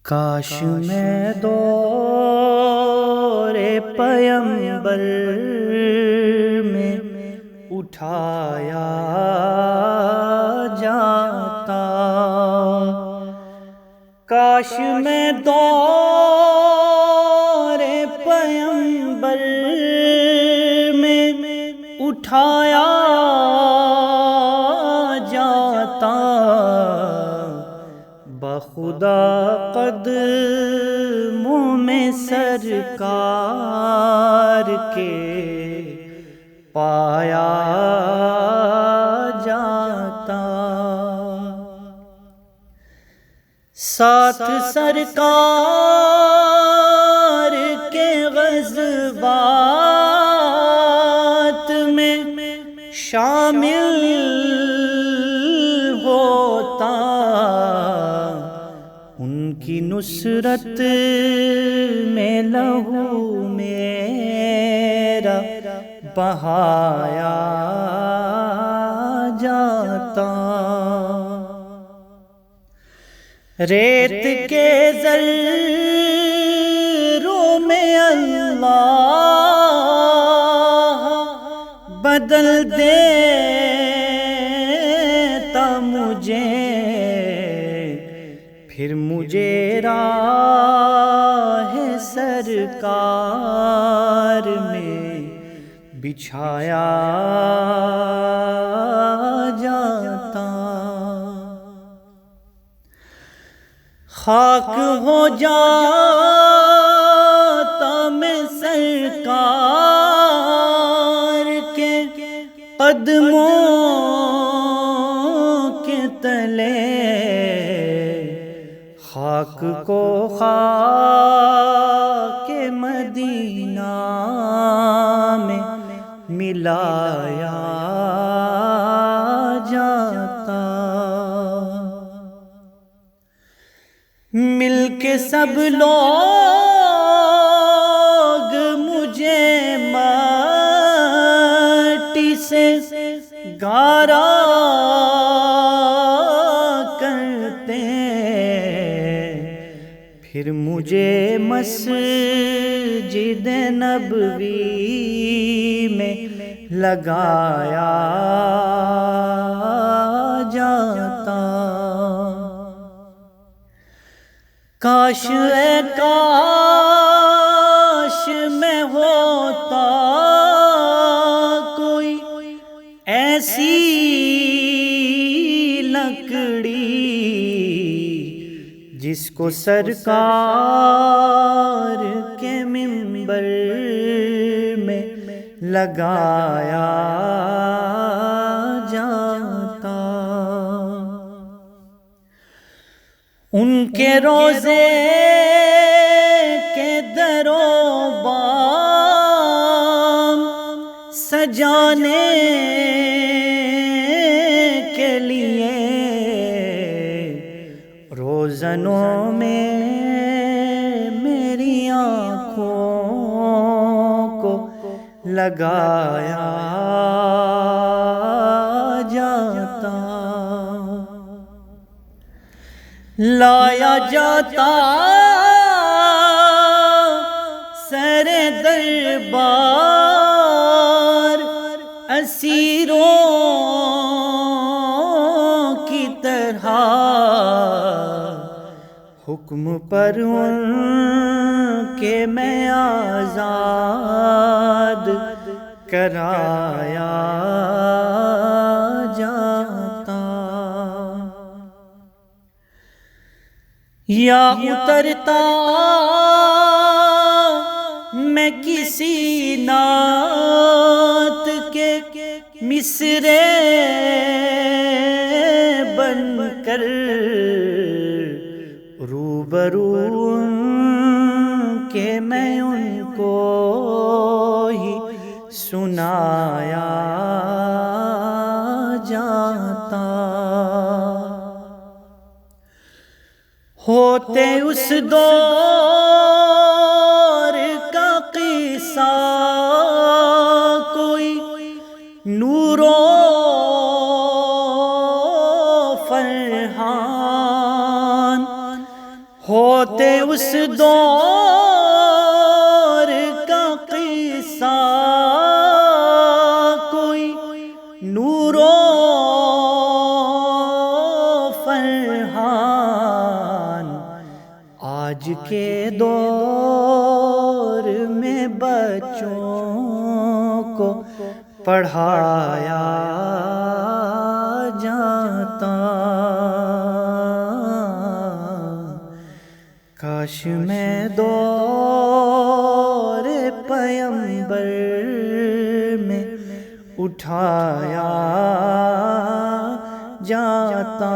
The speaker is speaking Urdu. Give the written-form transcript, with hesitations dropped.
کاش میں دور پیمبر میں اٹھایا جاتا، کاش میں دور پیمبر میں اٹھایا جاتا، بخدا قدموں میں سرکار کے پایا جاتا، ساتھ سرکار کے غزوات میں شامل ہوتا، ان کی نصرت میں لہو میرا بہایا جاتا، ریت کے ذروں میں اللہ بدل دیتا مجھے، پھر مجھے راہ سرکار میں بچھایا جاتا، خاک ہو جاتا میں سرکار کے قدموں کے تلے، خاک کو خاک مدینہ میں ملایا جاتا، مل کے سب لوگ مجھے مٹی سے گارا کرتے، پھر مجھے مسجد نبوی میں لگایا جاتا، کاش اے کاش میں ہوتا کوئی ایسی لکڑی جس کو سرکار کے منبر میں لگایا جاتا، ان کے روضے کے در و بام سجانے کے لیے روزنوں میں میری آنکھوں کو لگایا جاتا، لایا جاتا سر دربار اسیروں کی طرح، حکم پر ان کے میں آزاد کرایا جاتا، یا اترتا میں کسی نعت کے مصرعے بن کر، روبرو ان کے میں ان کو ہی سنایا جاتا، ہوتے اس دور کا قصہ کوئی نور و فرحان، ہوتے اس دور کا قصہ کوئی نور و فرحان، آج کے دور میں بچوں کو پڑھایا جاتا۔ کاش میں دور پیمبر میں اٹھایا جاتا۔